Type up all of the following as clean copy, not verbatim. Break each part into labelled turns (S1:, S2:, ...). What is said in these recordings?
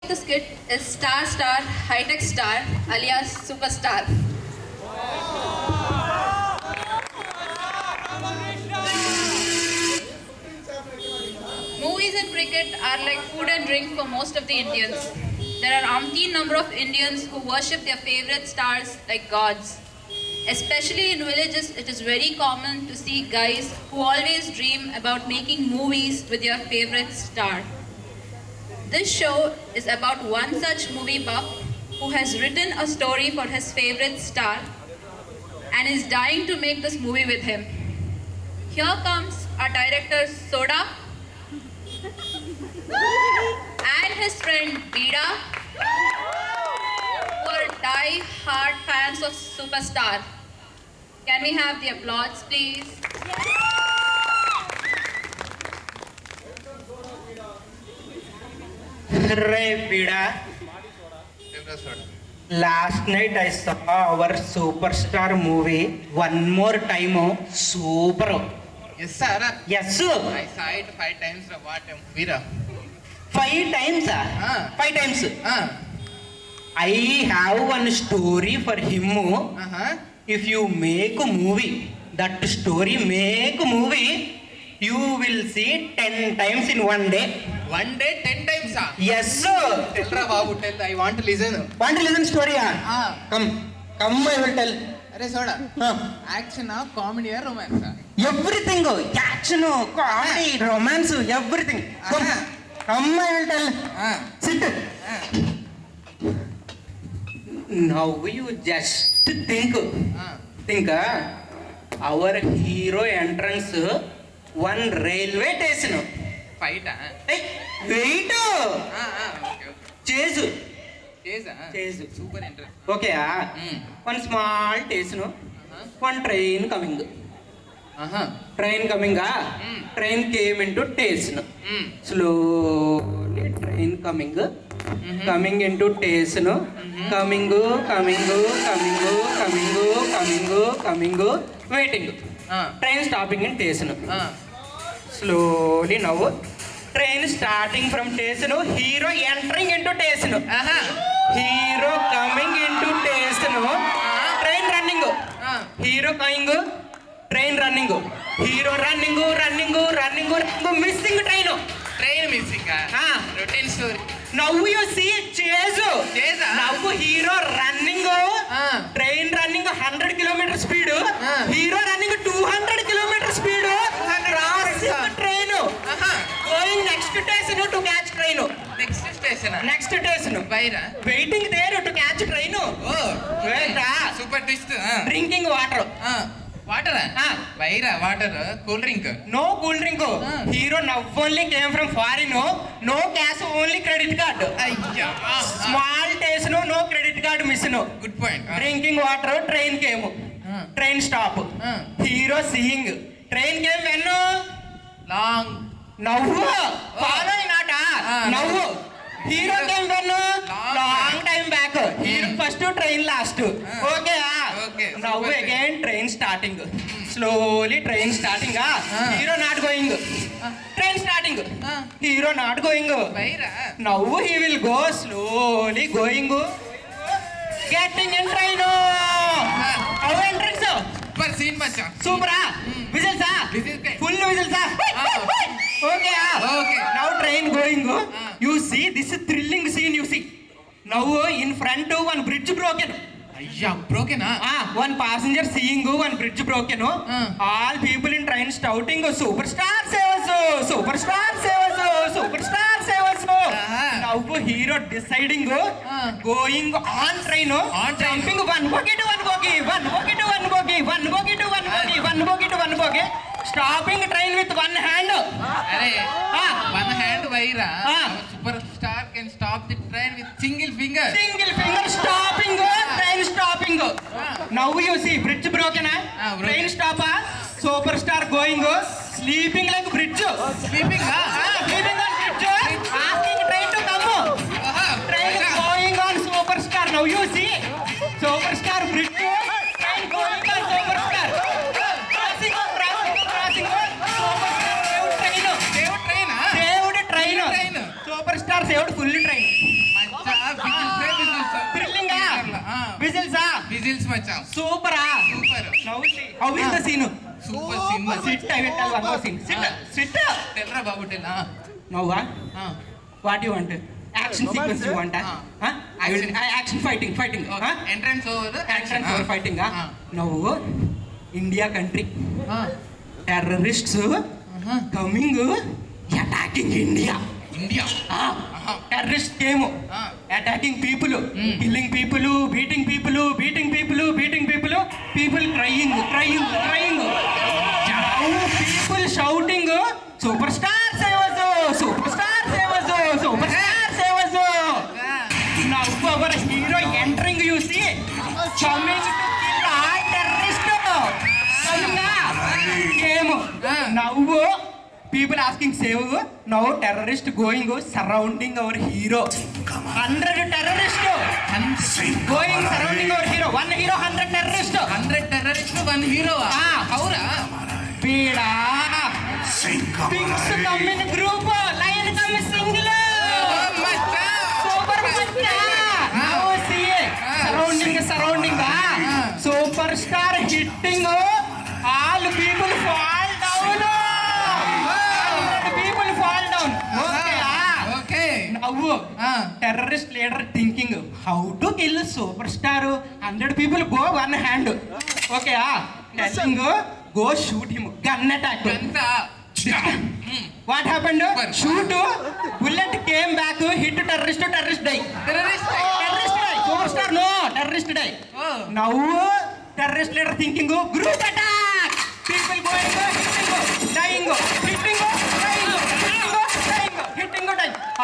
S1: The skit is Star Star High Tech Star alias Superstar. Movies and cricket are like food and drink for most of the Indians. There are umpteen number of Indians who worship their favorite stars like gods. Especially in villages, it is very common to see guys who always dream about making movies with your favorite star. This show is about one such movie buff who has written a story for his favorite star and is dying to make this movie with him. Here comes our director Soda and his friend Bida, who are die-hard fans of Superstar. Can we have the applause, please?
S2: Hey, Bida. Last night I saw our Superstar movie one more time. Super.
S3: Yes, sir.
S2: Yes, sir.
S3: I saw it 5 times. What a movie.
S2: 5 times. 5 times. I have one story for him. If you make a movie, that story make a movie, you will see 10 times in one day.
S3: One day 10 times.
S2: Yes, sir.
S3: Tetra Babu, tell. I want to listen.
S2: Want to listen story? Come, I will tell.
S3: Arey Soda. Action, comedy, or romance?
S2: Everything. Action, comedy, romance, everything. Come, I will tell. Sit. Now you just think. Our hero entrance one railway station.
S3: Fight.
S2: Hey, wait.
S3: Okay.
S2: Chase.
S3: Chase. Super interesting.
S2: Okay. One small station. One train coming. Train coming. Train came into station. Slowly train coming. Coming into station. Coming. Waiting. Train stopping in station. Slowly now. Train starting from station. Hero entering into station. Hero coming into station. Train running. Hero coming. Train running. Hero running. Missing train.
S3: Train missing. Routine story.
S2: Now you see chase. Now hero running. Train running 100 km speed. Hero running 200 km speed. Crossing train. Going next station to catch train. Next station. Waiting there to catch train. Wait.
S3: Super twist.
S2: Drinking water.
S3: Water? Water. Cool drink?
S2: No cool drink. Hero now only came from foreign. No cash, only credit card. Small taste, no credit card missing.
S3: Good point.
S2: Drinking water, train came. Train stop. Hero seeing. Train came when?
S3: Long.
S2: Now. Following not. Now. Hero came when? Long time back. Hero first train last. Okay. Now again train starting. Slowly train starting. Hero not going. Train starting. Hero not going. Now he will go slowly going. Getting in train. How entrance?
S3: Super scene, macha.
S2: Super. Whistles. Full whistles. Okay. Now train going. You see this thrilling scene. You see. Now in front one bridge broken.
S3: Broken.
S2: One passenger seeing one bridge broken. All people in train shouting, "Superstar save us! Superstar save us! Superstar save us!" Now hero deciding going on train. Jumping one bogie to one bogie, one bogie to one bogie, one bogie to one bogie, one bogie to one bogie. Stopping train with one hand.
S3: One hand Vaira. Superstar can stop the train with single finger.
S2: Single finger stopping. Train stopping. Now you see bridge broken. Train stop. Superstar going. Sleeping like bridge.
S3: Sleeping.
S2: Sleeping on bridge. Asking train to come. Train going on Superstar. Now you see Superstar bridge. Train going on Superstar. Crossing. Superstar saved train. Saved train. Superstar saved fully train.
S3: మచ్చా.
S2: సూపరా.
S3: Super.
S2: Now how is the scene?
S3: Super scene.
S2: Sit I will tell one more scene. Sit.
S3: Tell రా బాబు tell.
S2: Now what you want? Action sequence you want? Action fighting.
S3: Entrance over.
S2: Action over fighting. Now India country. Terrorists coming attacking India. Terrorists came attacking people, killing people, beating people. People crying. Now people shouting, superstar save us. Now our hero entering, you see, coming to kill all terrorists. Now people asking save. Now terrorists going surrounding our hero. 100 terrorists going surrounding our hero. One hero, 100 terrorists.
S3: 100 terrorists, one hero. Haura.
S2: Pida. Things come in group. Lion come single. Surrounding superstar hitting, all people fall down. Okay. Now terrorist leader thinking how to kill superstar. 100 people go one hand. Okay, telling go shoot him. Gun attack. What happened? Shoot, bullet came back, hit terrorist die. Superstar no, terrorist die. Now terrorist leader thinking group attack. People going dying, hitting, dying.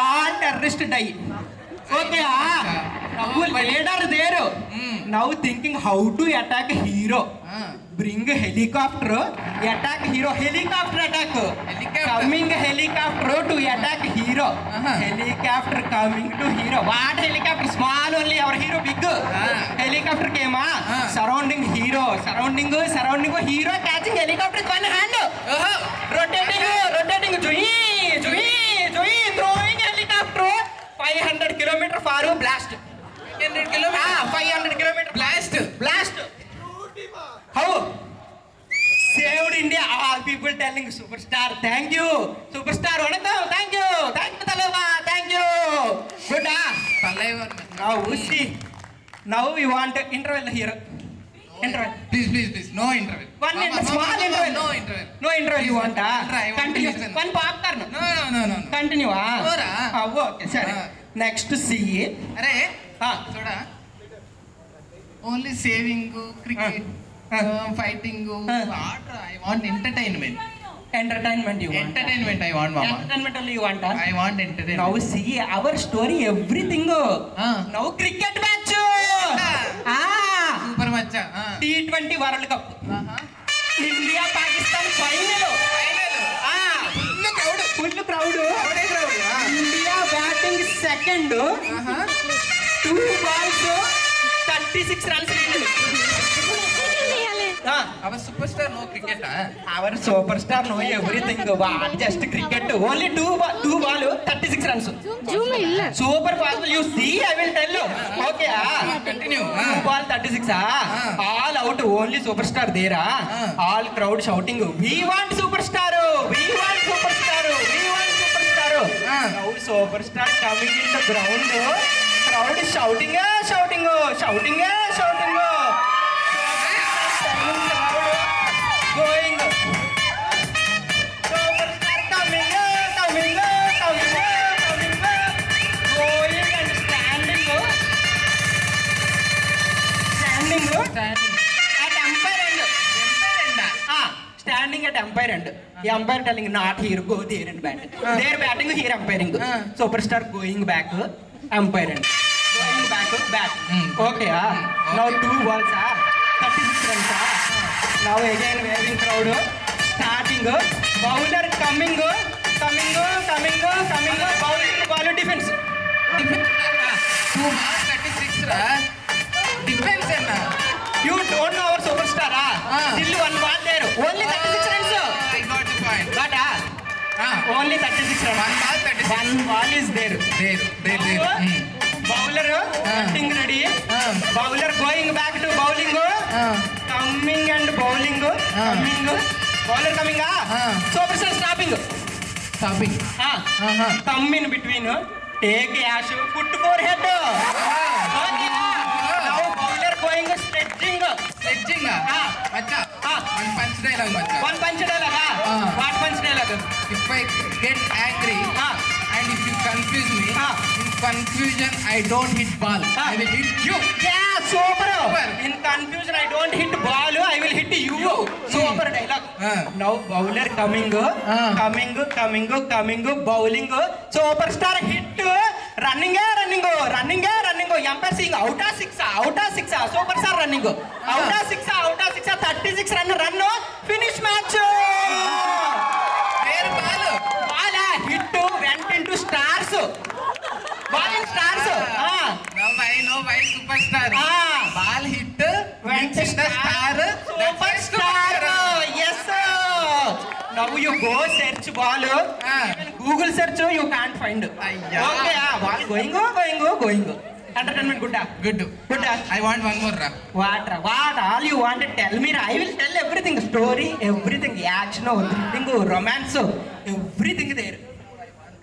S2: All terrorist die. Okay, now leader there. Now thinking how to attack hero. Bring helicopter, attack hero. Helicopter attack. Coming helicopter to attack hero. Helicopter coming to hero. What helicopter? Small only, our hero big. Helicopter came surrounding hero. Surrounding hero, catching helicopter with one hand. Rotating. Throwing helicopter. 500 kilometer far blast. 500 kilometer blast. How? Saved India. All people telling superstar, thank you. Superstar, thank you. Talaba, thank you. Good. Now see. Now we want interval here. Interval.
S3: Please. No interval.
S2: Small interval. No interval you want? Continue.
S3: Listen.
S2: One popcorn.
S3: No.
S2: Continue. Okay, sir. Next see.
S3: Soda. Only saving, cricket, fighting, I want entertainment.
S2: Entertainment you want?
S3: Entertainment I want, mama.
S2: Entertainment only you want?
S3: I want entertainment.
S2: Now see our story, everything. Now cricket match.
S3: Super match.
S2: T20 World Cup. India Pakistan final. Full crowd. India batting second. 2 balls, 36 runs.
S3: Our superstar no cricket.
S2: Our superstar no everything. Just cricket. Only 2 ball, 36 runs. Super fast. You see, I will tell you. Okay.
S3: Continue.
S2: 2 ball, 36. All out. Only superstar there. All crowd shouting. We want superstar. Now superstar coming in the ground. Crowd is shouting. Going. Superstar coming. Going and standing. At umpire end. Standing at umpire end. The umpire telling not here, go there and bat. They're batting, here umpiring. Superstar going back, umpire end. Going back, bat. Okay, now 2 balls, 36 runs. Now again waving crowd. Starting, bowler coming. Bowler defense.
S3: 2 balls, 36 runs. Defense.
S2: You don't know our superstar. Still 1 ball there. Only 36 runs.
S3: I got the point.
S2: But only 36 runs.
S3: 1 ball, 36.
S2: 1 ball is there.
S3: There.
S2: Bowler batting ready. Bowler going back to bowling. bowler coming, superstar stopping. Come in between, take ash, put forehead. Okay, now bowler going stretching.
S3: Acha. One punch dialogue, Acha.
S2: One punch dialogue. What punch dialogue?
S3: If I get angry and if you confuse me, in confusion I don't hit ball. I will hit you.
S2: Yeah, super. In confusion I don't hit ball, I will hit you. Super dialogue. Now bowler coming, bowling, superstar hit, running, umpire saying out of six, superstar running, out of six, 36 run, finish match.
S3: Where ball?
S2: Ball hit, went into stars. Ball in stars.
S3: Now I know why superstar. Ball hit,
S2: Went
S3: in the star.
S2: Superstar. Yes, sir. Now you go search ball. Even Google search you can't find.
S3: Ayya.
S2: Okay, ball going. Entertainment good.
S3: I want one more.
S2: What all you want to tell me? I will tell everything. Story, everything, action, everything, romance, everything there.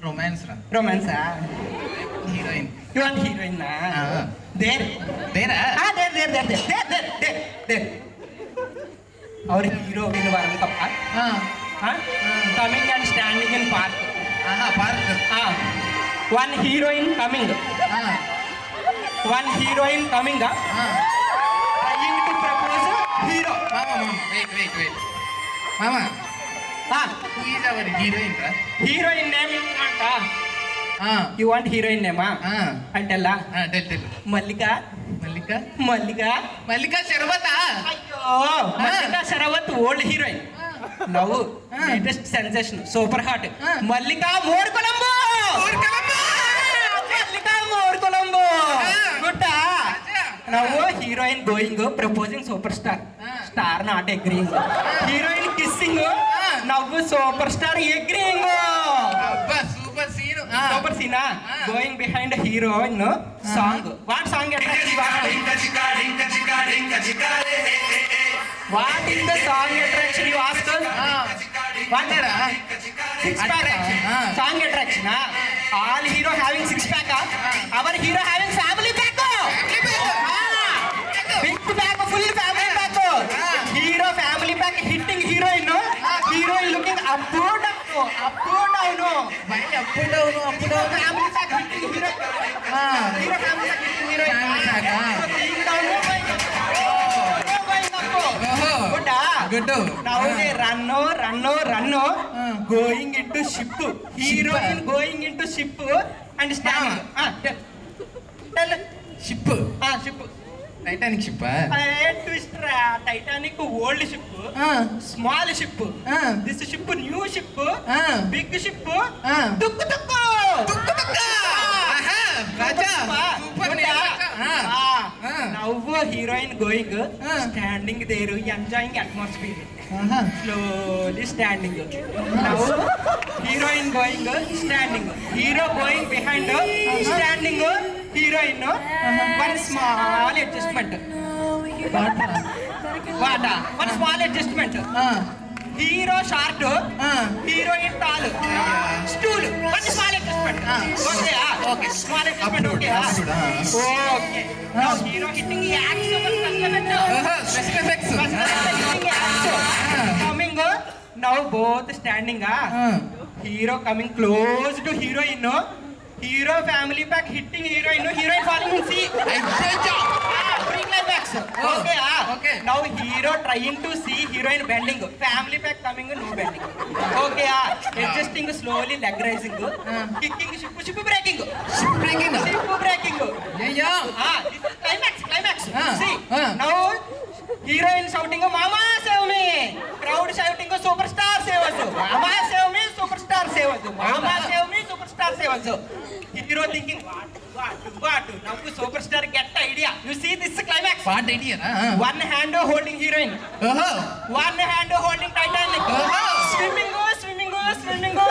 S3: Romance.
S2: Romance.
S3: Heroine.
S2: You want heroine? There. There. Our hero win World Cup. Coming and standing in park.
S3: Park.
S2: One heroine coming. Trying to propose hero.
S3: Mama. Wait. Mama. Who is our heroine?
S2: Heroine name you want? You want heroine name? I'll tell.
S3: Tell.
S2: Mallika.
S3: Mallika Sharawat.
S2: Mallika Sharawat, old heroine. Now, latest sensation, super hot. Mallika More Colombo. Good. Now, heroine going, proposing superstar. Star not agreeing. Heroine kissing. Now, superstar agreeing.
S3: Super scene.
S2: Super scene. Going behind heroine song. What song attracts you? What is the song attraction you ask us? What? Six pack. Song attraction. All hero having six pack. Our hero having family pack. Big pack, full family pack. Hero family pack hitting heroine. Heroine looking up to down.
S3: Why up and down?
S2: Family pack hitting heroine. Hero family pack hitting heroine.
S3: Family pack. Good.
S2: Now they run. Going into ship. Heroine going into ship and standing. Tell.
S3: Ship.
S2: Ship.
S3: Titanic ship.
S2: Twister. Titanic old ship. Small ship. This ship new ship. Big ship. Tukku.
S3: Raja. Super.
S2: Now heroine going, standing there, enjoying atmosphere. Slowly standing. Now heroine going, standing. Hero going behind, standing. Heroine, one small adjustment. One small adjustment. Hero short, heroine tall. Stool, one small adjustment. Okay. Small adjustment. Okay. Now hero hitting the axe.
S3: Special effects.
S2: Coming. Now both standing. Hero coming close to heroine. Hero family pack hitting heroine. Heroine falling in sea. Pre-climax. Okay. Now hero trying to see heroine bending. Family pack coming, no bending. Okay. Adjusting slowly, leg raising. Kicking, ship breaking.
S3: Yeah.
S2: This is climax. See. Now heroine shouting, "Mama save me!" Crowd shouting, "Superstar save us!" Mama save me, superstar save us! Mama save me, superstar save us! Hero thinking, what? Now the superstar get the idea. You see this climax?
S3: What idea?
S2: One hand holding heroine. One hand holding Titanic. Swimming go.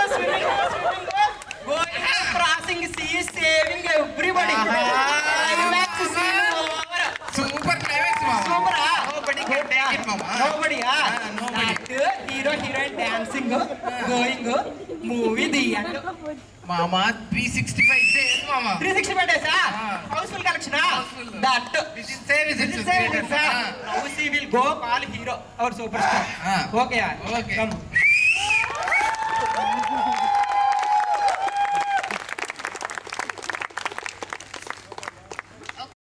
S2: Going crossing sea, saving everybody. Climax scene over.
S3: Super climax, mama.
S2: Super.
S3: Nobody can take it, mama.
S2: Nobody. dancing, going, movie, the end.
S3: Mama, 365 days, Mama.
S2: 365 days, Houseful collection,
S3: Houseful.
S2: That.
S3: Within services.
S2: Now she will go call hero, our superstar. Okay,
S3: Okay.
S2: Come.